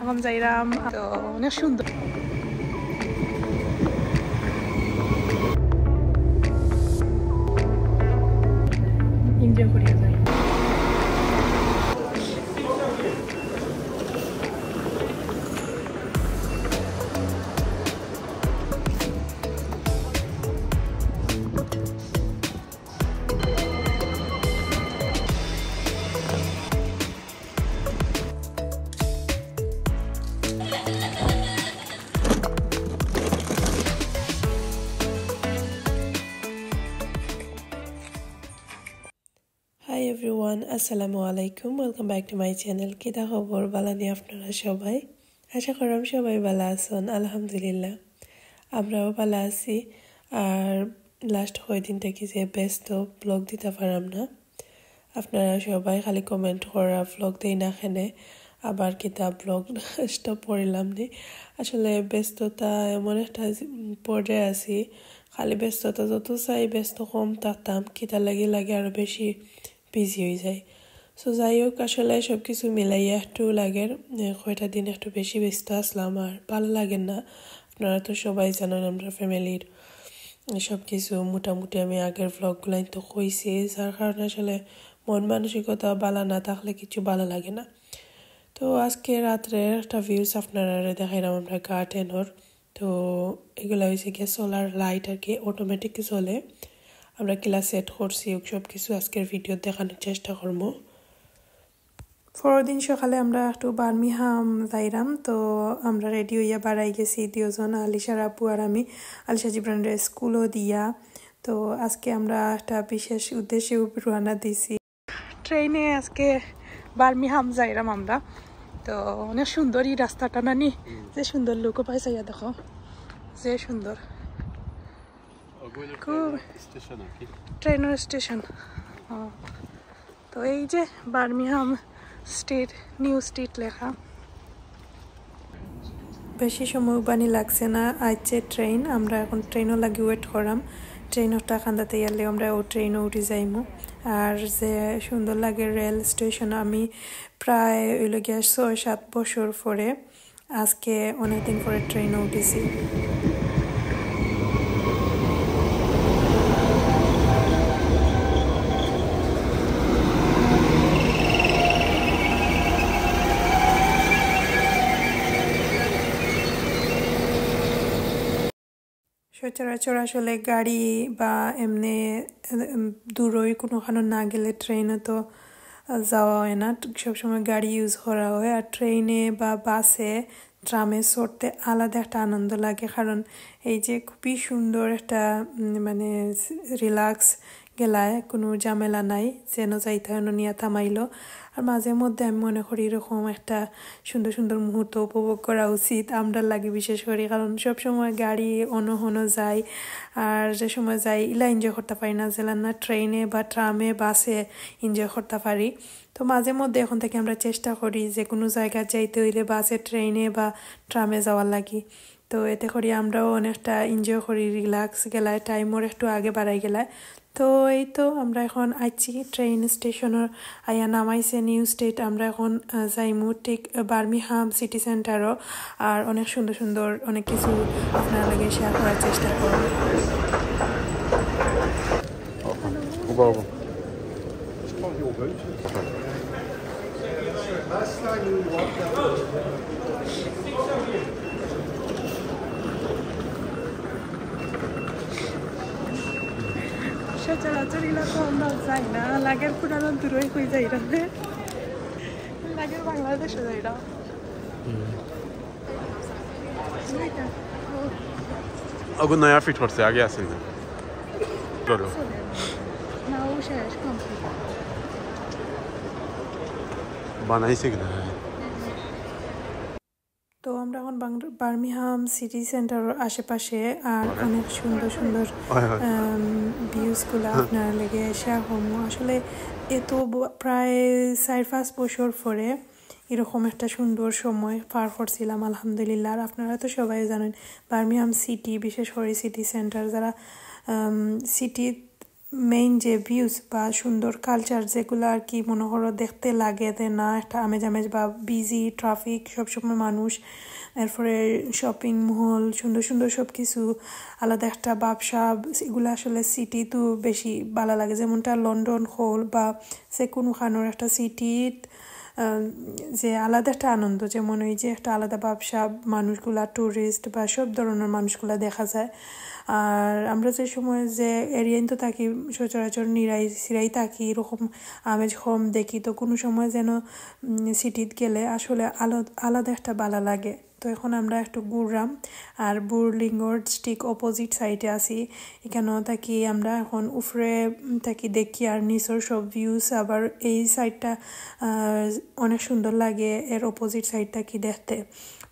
এখন যাইরাম তো অনেক সুন্দর এনজয় করিয়া যাই Hi everyone, Assalamu alaikum. Welcome back to my channel. Kita khobor bala ni apnara shobai. Asha koram shobai bala ason. Alhamdulillah. Amrao bala aছি R last কয়দিন থেকে যে ব্যস্ত ব্লগ দিতে পারলাম না আপনারা সবাই খালি কমেন্ট করা ব্লগ দেই না খেনে আবার কিতা ব্লগ স্টপ করিলাম নি আসলে ব্যস্ততা এমন একটা পর্যায়ে আছি খালি ব্যস্ততা যত চাই ব্যস্ত কম থাকতাম কিতা লাগে আরো বেশি বিজি হয়ে যায় সো যাই হোক আসলে সব কিছু মিলাইয়া একটু লাগের কয়টা দিন একটু বেশি ব্যস্ত আসলাম আর ভালো লাগে না আপনারা তো সবাই জানেন আমরা ফ্যামিলির সব কিছু মোটামুটি আমি আগের ব্লগগুলাই তো কইছি যার কারণে আসলে মন মানসিকতা ভালো না থাকলে কিছু ভালো লাগে না তো আজকে রাত্রে একটা ভিউজ আপনারা দেখাইলাম আমরা গার্ডেনর তো এগুলো হয়েছে গিয়ে সোলার লাইট আর কি অটোমেটিক চলে আমরা কিলা সেট করছি সব কিছু আজকের ভিডিও দেখানোর চেষ্টা করবো পরদিন সকালে আমরা একটু বার্মিহাম যাইরাম তো আমরা রেডি হইয়া বাড়াই গেছি দুজন আলিশার আপু আর আমি আলিশা জিব্রানের স্কুলও দিয়া তো আজকে আমরা একটা বিশেষ উদ্দেশ্যে রওনা দিছি ট্রেনে আজকে বার্মিহাম যাইরাম আমরা তো অনেক সুন্দর এই রাস্তাটা নানি যে সুন্দর লোকও পাইছে ইয়া দেখো যে সুন্দর খুব ট্রেনের স্টেশন তো এই যে বার্মিহাম স্ট্রিট নিউ স্ট্রিট লেখা বেশি সময় বানি লাগছে না আইছে ট্রেন আমরা এখন ট্রেনও লাগি ওয়েট করাম ট্রেনটা খান্দাতে গেলে আমরা ও ট্রেনও উঠে যাইমু আর যে সুন্দর লাগে রেল স্টেশন আমি প্রায় ওই গিয়ে ৬-৭ বছর পরে আজকে অনেকদিন পরে ট্রেনও উঠেছি সচরাচর আসলে গাড়ি বা এমনি দূরই কোনোখানে না গেলে ট্রেনে তো যাওয়া হয় না সবসময় গাড়ি ইউজ করা হয় আর ট্রেনে বা বাসে ট্রামে চড়তে আলাদা একটা আনন্দ লাগে কারণ এই যে খুবই সুন্দর একটা মানে রিল্যাক্স গেলায় কোনো ঝামেলা নাই যেন যাইতে হয় নিয়ে থামাইলো আর মাঝে মধ্যে আমি মনে করি এরকম একটা সুন্দর সুন্দর মুহূর্ত উপভোগ করা উচিত আমরা লাগে বিশেষ করে কারণ সবসময় গাড়ি অনহনো যায় আর যে সময় যাই ইলা এনজয় করতে পারি না জেলার না ট্রেনে বা ট্রামে বাসে এনজয় করতে পারি তো মাঝে মধ্যে এখন থেকে আমরা চেষ্টা করি যে কোনো জায়গায় যাইতে হইলে বাসে ট্রেনে বা ট্রামে যাওয়ার লাগি তো এতে করি আমরাও অনেকটা এনজয় করি রিল্যাক্স গেলায় টাইমও একটু আগে বাড়াই গেলায় তো এই তো আমরা এখন আইছি ট্রেন স্টেশনের আয়া নামাইছে নিউ স্টেট আমরা এখন যাইমু ঠিক বার্মিহাম সিটি সেন্টারও আর অনেক সুন্দর সুন্দর অনেক কিছু আপনার লাগে শেয়ার করার চেষ্টা করব সচরাচর এলাকা আমরা যাই না লাগের পুরানো দূরই হয়ে যাই রে লাগের বাংলাদেশে যাই না अगो नया फिट करছে আগে আছে না চলো না ও শেষ কমপ্লিট বানাইছে কিনা তো আমরা এখন বার্মিহাম সিটি সেন্টারের আশেপাশে আর অনেক সুন্দর সুন্দর ভিউজগুলো আপনার লেগে শেয়ার করবো আসলে এত প্রায় ৪-৫ বছর পরে এরকম একটা সুন্দর সময় পার করছিলাম আলহামদুলিল্লাহ আর আপনারা তো সবাই জানেন বার্মিহাম সিটি বিশেষ করে সিটি সেন্টার যারা সিটি মেইন যে ভিউজ বা সুন্দর কালচার যেগুলো আর কি মনে করো দেখতে লাগে যে না একটা আমেজ আমেজ বা বিজি ট্রাফিক সবসময় মানুষ, এরপরে শপিং মল সুন্দর সুন্দর সব কিছু আলাদা একটা ব্যবসা, এগুলো আসলে সিটি তো বেশি ভালো লাগে। যেমনটা লন্ডন হল বা সে কোনোখানোর একটা সিটির যে আলাদা একটা আনন্দ, যেমন ওই যে একটা আলাদা ব্যবসা, মানুষগুলা টুরিস্ট বা সব ধরনের মানুষগুলা দেখা যায়। আর আমরা যে সময় যে এরিয়ায় তো থাকি সচরাচর সিরাই থাকি, এরকম আমেজ কম দেখি। তো কোনো সময় যেন সিটিত গেলে আসলে আলাদা একটা ভালো লাগে। তো এখন আমরা একটু ঘুরলাম আর বুরলিঙ্গর ঠিক অপোজিট সাইডে আছি। এখানেও থাকি আমরা এখন উপরে থাকি দেখি আর নিচের সব ভিউস। আবার এই সাইডটা অনেক সুন্দর লাগে, এর অপোজিট সাইডটা কি দেখতে।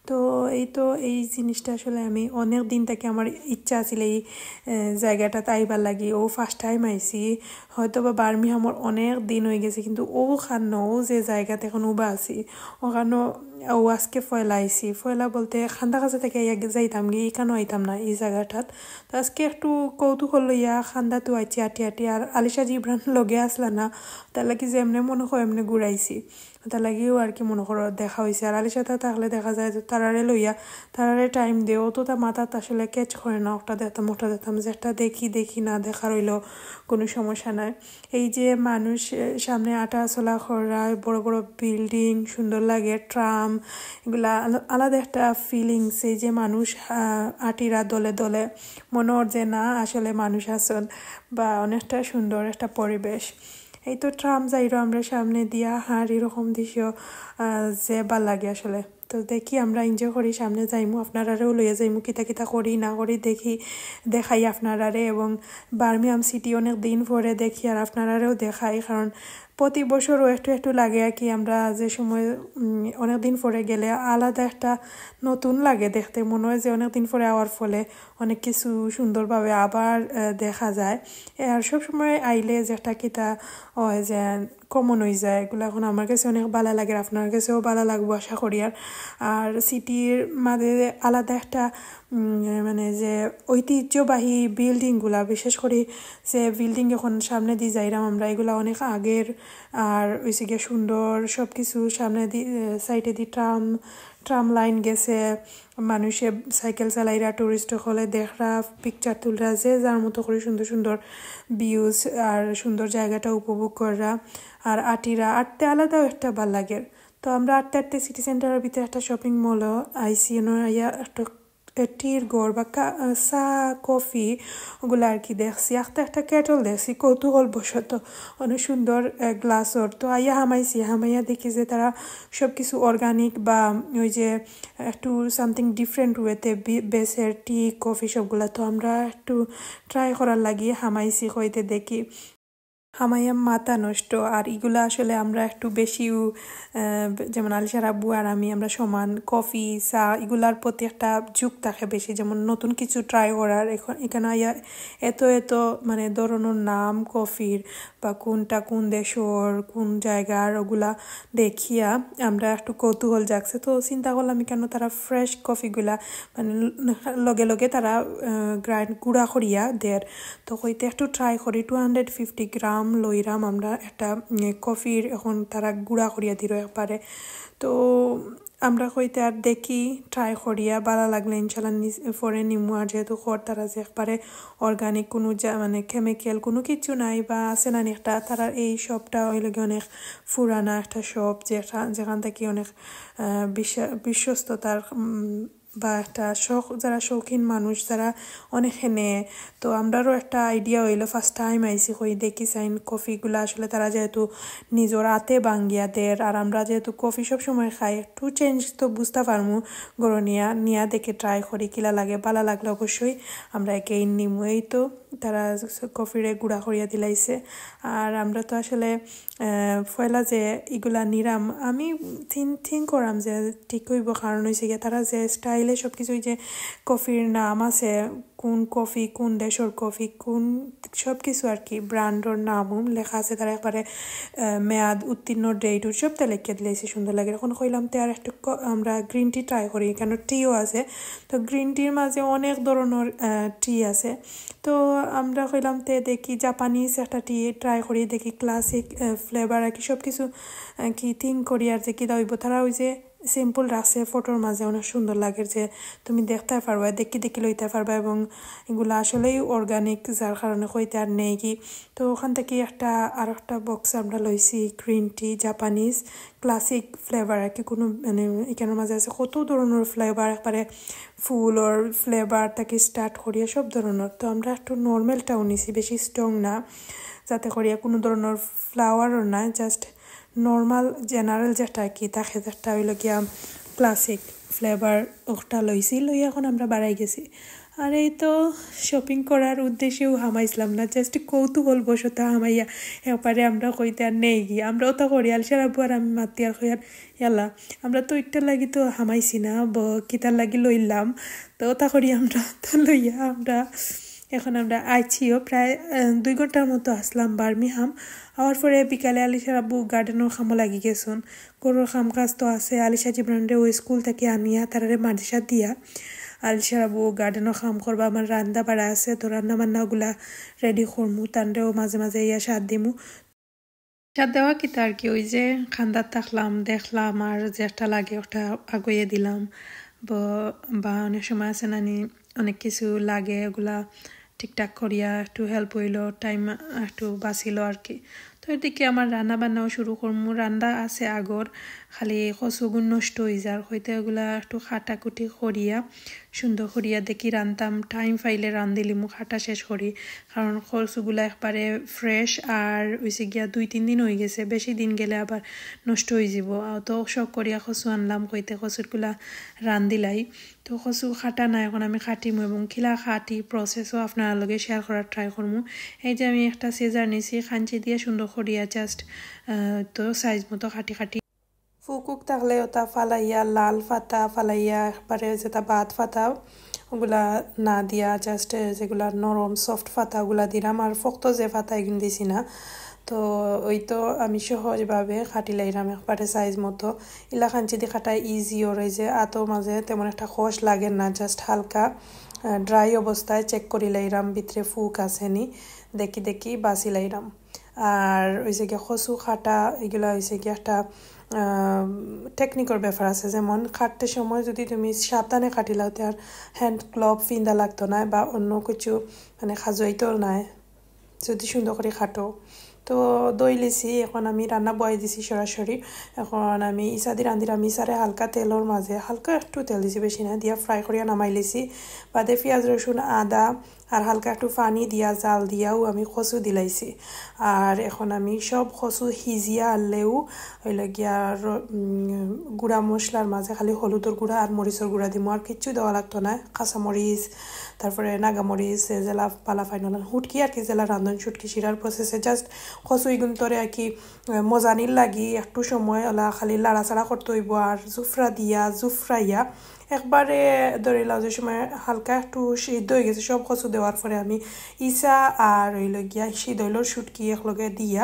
তো এই জিনিসটা আসলে আমি অনেক দিন থেকে আমার ইচ্ছা আছিল এই জায়গাটাতে আইবার লাগি। ও ফার্স্ট টাইম আইছি, হয়তো বা বার্মিংহামের অনেক দিন হয়ে গেছে, কিন্তু ওখানেও যে জায়গাতে এখন উবা আছি ওখানেও ও আজকে ফয়লা আইছি। ফয়লা বলতে খান্দা কাছে থেকে যাইতাম গিয়ে এখানেও আইতাম না এই জায়গাটাত। তো আজকে একটু কৌতূহল লইয়া খান্দা তো আইছি আটি আর আলিশা জিব্রান লগে আসলা না, তার লাগি যে এমনি মনে হয় এমনি ঘুরাইছি, তার লাগিও আর কি মনে করো দেখা হয়েছে। আর আলিশা থাকলে দেখা যায় তারারে লইয়া তারারে টাইম দেও তো তার মাথাত আসলে ক্যাচ করে না, ওটা দেখতাম যে একটা দেখি না দেখা রইলো কোনো সমস্যা নাই। এই যে মানুষ সামনে আটা চলা করা, বড় বড় বিল্ডিং সুন্দর লাগে, ট্রাম, এগুলা আলাদা একটা ফিলিংস। এই যে মানুষ আটিরা দলে দলে মনে হয় যে না আসলে মানুষ আসন, বা অনেকটা সুন্দর একটা পরিবেশ। এই তো ট্রাম যাইরো আমরা সামনে দিয়া হার এরকম দৃশ্য যে ভাল লাগে আসলে। তো দেখি আমরা এনজয় করি, সামনে যাইমু, আপনারারেও লইয়া যাইমু, কিতা করি না করি দেখাই আপনারারে। এবং বার্মিংহাম সিটি অনেক দিন পরে দেখি আর আপনারারেও দেখাই, কারণ প্রতি বছরও একটু লাগে আর কি। আমরা যে সময় অনেক দিন পরে গেলে আলাদা একটা নতুন লাগে দেখতে, মনে হয় যে অনেক দিন পরে আওয়ার ফলে অনেক কিছু সুন্দরভাবে আবার দেখা যায়। আর সবসময় আইলে যে একটা কিতা হয় যে কমন হয়ে যায়, এগুলো এখন আমার কাছে অনেক ভালো লাগে, আপনার কাছেও ভালো লাগবো আশা করি। আর সিটির মাঝে আলাদা একটা মানে যে ঐতিহ্যবাহী বিল্ডিংগুলা, বিশেষ করে যে বিল্ডিং এখন সামনে দিয়ে যাইরাম আমরা, এগুলা অনেক আগের। আর ওইসে গিয়ে সুন্দর সব কিছু সামনে দিয়ে সাইডে দিয়ে ট্রাম লাইন গেছে, মানুষে সাইকেল চালাইরা, টুরিস্ট হলে দেখরা, পিকচার তুলরা, যে যার মতো করে সুন্দর সুন্দর ভিউজ আর সুন্দর জায়গাটা উপভোগ করা। আর আটতে আলাদাও একটা ভাল লাগে। তো আমরা আটতে সিটি সেন্টারের ভিতরে একটা শপিং মলও আইসি, একটা টির গড় বা চা কফি ওগুলো আর কি দেখছি। একটা কেটল দেখছি কৌতূহল বশত, অনেক সুন্দর গ্লাসর। তো হামাইয়া দেখি যে তারা সব কিছু অর্গানিক বা ওই যে একটু সামথিং ডিফারেন্ট ওয়েতে বেসের টি কফি সবগুলা। তো আমরা একটু ট্রাই করার লাগিয়ে হামাইছি হইতে দেখি হামাইয়া মাথা নষ্ট। আর এগুলো আসলে আমরা একটু বেশিও যেমন আলিশার আব্বু আর আমরা সমান কফি চা এগুলার প্রতি একটা ঝোঁক থাকে বেশি, যেমন নতুন কিছু ট্রাই করার। এখানে এত মানে ধরনের নাম কফির বা কোনটা কোন দেশর কোন জায়গার ওগুলা দেখিয়া আমরা একটু কৌতূহল জাগছে। তো চিন্তা করলাম কেন তারা ফ্রেশ কফিগুলা মানে লগে তারা গুঁড়া করিয়া দেয়। তো হইতে একটু ট্রাই করি, 250 গ্রাম লইরাম আমরা একটা কফির, এখন তারা গুঁড়া করিয়া দিল একবারে। তো আমরা হইতে আর দেখি ট্রাই করিয়া ভালো লাগলে ইনশাল্লাহ পরে নিমু। আর যেহেতু তারা যে একবারে অর্গানিক কোনো মানে কেমিক্যাল কোনো কিছু নাই বা আছে না একটা, তারা এই শপটা হইলে অনেক পুরানা একটা শপ, যেখান থেকে অনেক বিশ্বস্ততার বা একটা যারা শৌখিন মানুষ যারা অনেক নেয়। তো আমরারও একটা আইডিয়া হইলো, ফার্স্ট টাইম আইসি হই দেখি চাইন কফিগুলো আসলে তারা যেহেতু নিজের হাতে বাঙ্গিয়া দেয়। আর আমরা যেহেতু কফি সব সময় খাই, একটু চেঞ্জ তো বুঝতে পারমু, গরো নিয়া দেখে ট্রাই করি কিলা লাগে। ভালো লাগলে অবশ্যই আমরা একে নিমু। এই তো তারা কফিরে গুঁড়া করিয়া দিলাইছে। আর আমরা তো আসলে পয়লা যে এগুলা নিরাম আমি থিঙ্ক করাম যে ঠিক হইব, কারণ হয়েছে গিয়ে তারা যে স্টাইল লাগাইলে সব কিছুই যে কফির নাম আছে কোন কফি কোন দেশের কফি কোন সব কিছু আর কি ব্র্যান্ডের নামও লেখা আছে তার একবারে মেয়াদ উত্তীর্ণ ডেট সবটা লিখে দিলেছি সুন্দর লাগে এখন কইলাম তে আর একটু আমরা গ্রিন টি ট্রাই করি এখানে টিও আছে তো গ্রিন টির মাঝে অনেক ধরনের টি আছে তো আমরা কইলাম তে দেখি জাপানিজ একটা টি ট্রাই করি দেখি ক্লাসিক ফ্লেভার আর কি সব কিছু কি থিঙ্ক করি আর যে কি দাইব তারা ওই যে সিম্পল রাখছে ফটোর মাঝে অনেক সুন্দর লাগে যে তুমি দেখতে পারবা দেখি লইতে পারবা এবং এগুলো আসলেই অর্গানিক যার কারণে কইতে আর নেই কি তো ওখান থেকে আর একটা বক্স আমরা লইছি green tea Japanese classic flavour আর কি কোনো মানে এখানের মাঝে আছে কত ধরনের ফ্লেভার একবারে ফুলর ফ্লেভার থেকে স্টার্ট করিয়া সব ধরনের তো আমরা একটু নর্মালটাও নিছি বেশি স্ট্রং না যাতে করিয়া কোনো ধরনের ফ্লাওয়ারও না জাস্ট নর্মাল জেনারেল যেটা কি তাকে যেটা হইল গিয়া ক্লাসিক ফ্লেভার ওটা লইছি লই এখন আমরা বাড়াই গেছি আর এই তো শপিং করার উদ্দেশ্যেও হামাইছিলাম না জাস্ট কৌতূহল বশত হামাইয়া এপারে আমরা কইতে আর নেই গিয়ে আমরা ওটা করি আলসার আব্বু আর আমি মাতি আর কই আর ইয়াল্লা আমরা তো ওইটার লাগি তো হামাইছি না কিতার লাগি লইলাম তো ওটা করি আমরা তো লইয়া আমরা এখন আমরা আইছিও প্রায় 2 ঘন্টার মতো আসলাম বার্মিহাম আওয়ার পরে বিকালে আলিশার আব্বু গার্ডেনের খামো লাগি গেছুন গরুর খাম কাজ তো আছে আলিশা জিব্রানরে ওই স্কুল থেকে আনিয়া তারারে মাদ্রাসা দিয়া আলিশার আব্বু গার্ডেনের খাম করবা আমার রান্না বাড়া আছে তো রান্না বান্নাগুলা রেডি করমু তানরেও মাঝে মাঝে ইয়া সাথ দিমু সাথ দেওয়া কি তার কি ওই যে খান্দার থাকলাম দেখলাম আর যে একটা লাগে ওটা আগুয়ে দিলাম বা অনেক সময় আছে নানি অনেক কিছু লাগে ওগুলা ঠিকঠাক করিয়া একটু হেল্প হইল টাইম একটু বাঁচিল আর কি তো এদিকে আমার রান্না বান্নাও শুরু করমু রান্না আছে আগর খালি কচুগুণ নষ্ট হয়ে যার হইতে ওগুলা একটু খাটাকুটি করিয়া সুন্দর করিয়া দেখি রান্তাম টাইম পাইলে রান্ধিলিমু খাটা শেষ করি কারণ কচুগুলা একবারে ফ্রেশ আর হয়েছে গিয়া 2-3 দিন হয়ে গেছে বেশি দিন গেলে আবার নষ্ট হয়ে যাব তো শখ করিয়া কচু আনলাম কইতে কচুরগুলা রান্ধিলাই তো কচু খাটা নাই এখন আমি খাটিমু এবং খিলা খাটি প্রসেসও আপনার লগে শেয়ার করার ট্রাই করমু এই যে আমি একটা সিজার নিছি খাঞ্চি দিয়ে সুন্দর করিয়া জাস্ট তো সাইজ মতো খাটি ফুকুক থাকলে ওটা ফালাইয়া লাল ফাতা ফালাইয়া একবারে যেটা বাদ ফাতা ওগুলা না দিয়া জাস্ট যেগুলা নরম সফট ফাতা ওগুলা দিলাম আর ফক্ত যে ফাতা এগুলো দিছি না তো ওই তো আমি সহজভাবে খাটি লাইলাম একবারে সাইজ মতো ইলা খাঞ্চি দিয়ে খাটা ইজি ওর যে আতো মাঝে তেমন একটা খস লাগে না জাস্ট হালকা ড্রাই অবস্থায় চেক করি লাইলাম ভিতরে ফুক আসেনি দেখি বাসি লাইলাম আর ওই যে গিয়ে কচু খাটা এগুলা হয়েছে গিয়ে একটা টেকনিকের ব্যাপার আছে যেমন খাটতে সময় যদি তুমি সাবধানে খাটিলাও তার হ্যান্ড গ্লোভ ফিন্দা লাগতো না বা অন্য কিছু মানে খাজইতো নাই যদি সুন্দর করে খাটো তো দই লিছি এখন আমি রান্না বয়াই দিছি সরাসরি এখন আমি ইসাদি রান্ধিলাম ইসারে হালকা তেলের মাঝে হালকা একটু তেল দিছি বেশি না দিয়া ফ্রাই করিয়া নামাই লিছি বাদে পেঁয়াজ রসুন আদা আর হালকা একটু পানি দিয়া জাল দিয়াও আমি কচু দিলাইছি আর এখন আমি সব কচু সিজিয়া আনলেও হইলে গিয়া গুঁড়া মশলার মাঝে খালি হলুদের গুঁড়া আর মরিচের গুঁড়া দিমু আর কিচ্ছু দেওয়া লাগতো না কাঁচামরিচ তারপরে নাগামরিচ জেলা পালা ফাইনাল হুটকি আর কি জেলা রান্ধন শুটকি শিরার প্রসেসে জাস্ট কচু ইগুন্তরে আর কি মজানির লাগি একটু সময় ওলা খালি লাড়াচাড়া করতে হইব আর জুফরাইয়া একবারে ধরিলাম যে সময় হালকা একটু সিদ্ধ হয়ে গেছে সব কচু দেওয়ার পরে আমি ইসা আর হইল গিয়া সিদ্ধ হইল শুটকি একলগে দিয়া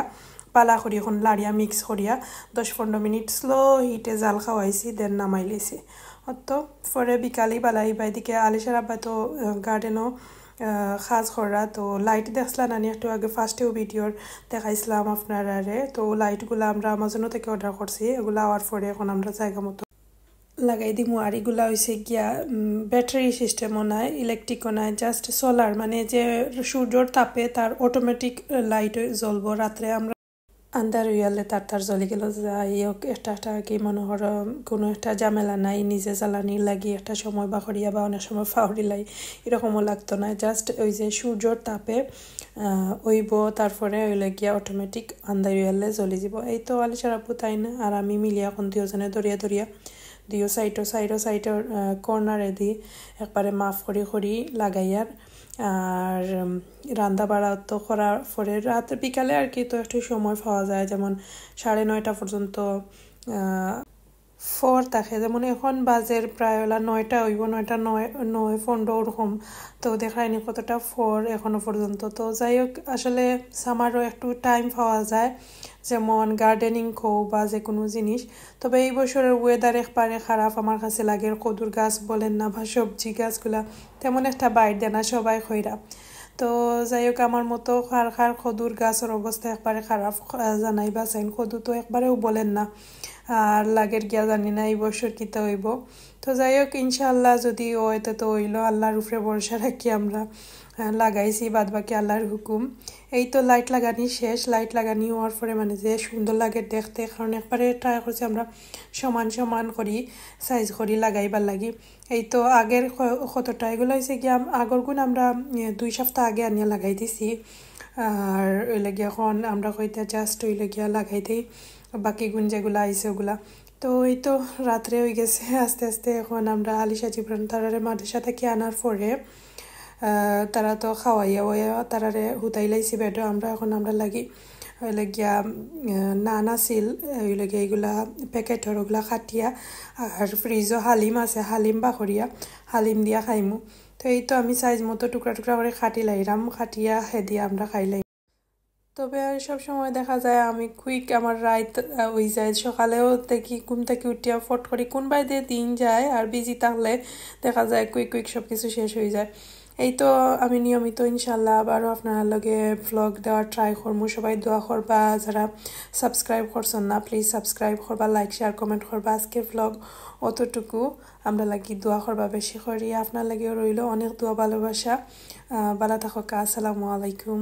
পালা করি এখন লাড়িয়া মিক্স করিয়া 10-15 মিনিট স্লো হিটে জাল খাওয়াইছি দেন নামাই লিছি তো পরে বিকালি বালাই বাইদিকে আলিশার আব্বা তো গার্ডেনও খাজ করা তো লাইট দেখছিলাম আমি একটু আগে ফার্স্টেও ভিডিওর দেখাইছিলাম আপনারারে তো লাইটগুলো আমরা আমাজনও থেকে অর্ডার করছি এগুলো আওয়ার পরে এখন আমরা জায়গা মতো লাগাই দিমু আর এগুলা হয়েছে গিয়া ব্যাটারি সিস্টেমও নাই ইলেকট্রিকও নাই জাস্ট সোলার মানে যে সূর্যর তাপে তার অটোমেটিক লাইট জ্বলবো রাত্রে আমরা আন্দার হইয়ালে তার জ্বলি গেল যাই হোক একটা কি মনে হর কোনো একটা ঝামেলা নাই নিজে জ্বালানি লাগি একটা সময় বাখরিয়া বা অনেক সময় ফাউরিলাই এরকমও লাগতো না জাস্ট ওই যে সূর্যর তাপে ওইব তারপরে ওইলে গিয়া অটোমেটিক আন্দার হইয়ালে জ্বলি যাব এই তো আলিশার আপু তাই না আর আমি মিলিয়া এখন দুজনে দরিয়া দুইও সাইডের কর্নারে দি একবারে মাফ করি লাগাইয়ার আর রান্না বাড়া তো করার পরে রাত বিকালে আর কি তো একটু সময় পাওয়া যায় যেমন 9:30 পর্যন্ত ফর থাকে যেমন এখন বাজের প্রায় হলা 9টা হইব 9টা 9:15 ওরকম তো দেখায়নি কতটা ফর এখনো পর্যন্ত তো যাই হোক আসলে সামারও একটু টাইম পাওয়া যায় যেমন গার্ডেনিং কো বা যে কোনো জিনিস তবে এই বছরের ওয়েদার একবারে খারাপ আমার কাছে লাগে কদুর গাছ বলেন না বা সবজি গাছগুলা তেমন একটা বাইট দেয় না সবাই খইরা তো যাই হোক আমার মতো খার কদুর গাছের অবস্থা একবারে খারাপ জানাই বা চাইন কদু তো একবারেও বলেন না আর লাগের গিয়া জানি না এই বছর কিতা হইব তো যাই হোক ইনশাআল্লাহ যদি ওইতে তো হইল আল্লাহর উপরে ভরসা রাখি আমরা লাগাইছি বাদ বাকি আল্লাহর হুকুম এই তো লাইট লাগানি শেষ লাইট লাগানি হওয়ার পরে মানে যে সুন্দর লাগে দেখতে কারণ একবারে ট্রাই করছি আমরা সমান সমান করি সাইজ করি লাগাইবার লাগি এই তো আগের কতটা এগুলো হয়েছে গিয়া আগর গুণ আমরা 2 সপ্তাহ আগে আনিয়া লাগাই দিছি আর ওই লাগিয়া এখন আমরা কইতে জাস্ট ওই লাগিয়া লাগাই দিই বাকি গুণ যেগুলো আইছে ওগুলা তো এই তো রাত্রে হয়ে গেছে আস্তে আস্তে এখন আমরা আলিশা জিবরান তারারে মাদ্রাসা থেকে আনার পরে তারা তো খাওয়াইয়া তারারে হুতাই লাইছি বেডো আমরা লাগি ওই লাগিয়া নান আছিল ওই লাগিয়া এইগুলা প্যাকেটর ওগুলা খাটিয়া আর ফ্রিজও হালিম আছে হালিম বাখরিয়া হালিম দিয়া খাইমু তো এই তো আমি সাইজ মতো টুকরা টুকরা করে খাটি লাইরাম খাটিয়া হেদিয়া আমরা খাইলাই তবে সব সময় দেখা যায় আমি কুইক আমার রাত হয়ে যায় সকালেও দেখি ঘুম থেকে উঠিয়া ফট করি কোনবাই দিয়ে দিন যায় আর বিজি থাকলে দেখা যায় কুইক সব কিছু শেষ হয়ে যায় এই তো আমি নিয়মিত ইনশাল্লাহ আবারও আপনার লগে ভ্লগ দেওয়ার ট্রাই করবো সবাই দোয়া করবা যারা সাবস্ক্রাইব করছেন না প্লিজ সাবস্ক্রাইব করবা লাইক শেয়ার কমেন্ট করবা আজকে ভ্লগ অতটুকু আমরা লাগি দোয়া করবা বেশি করি আপনার লাগেও রইল অনেক দোয়া ভালোবাসা ভালো থাকা আসসালামু আলাইকুম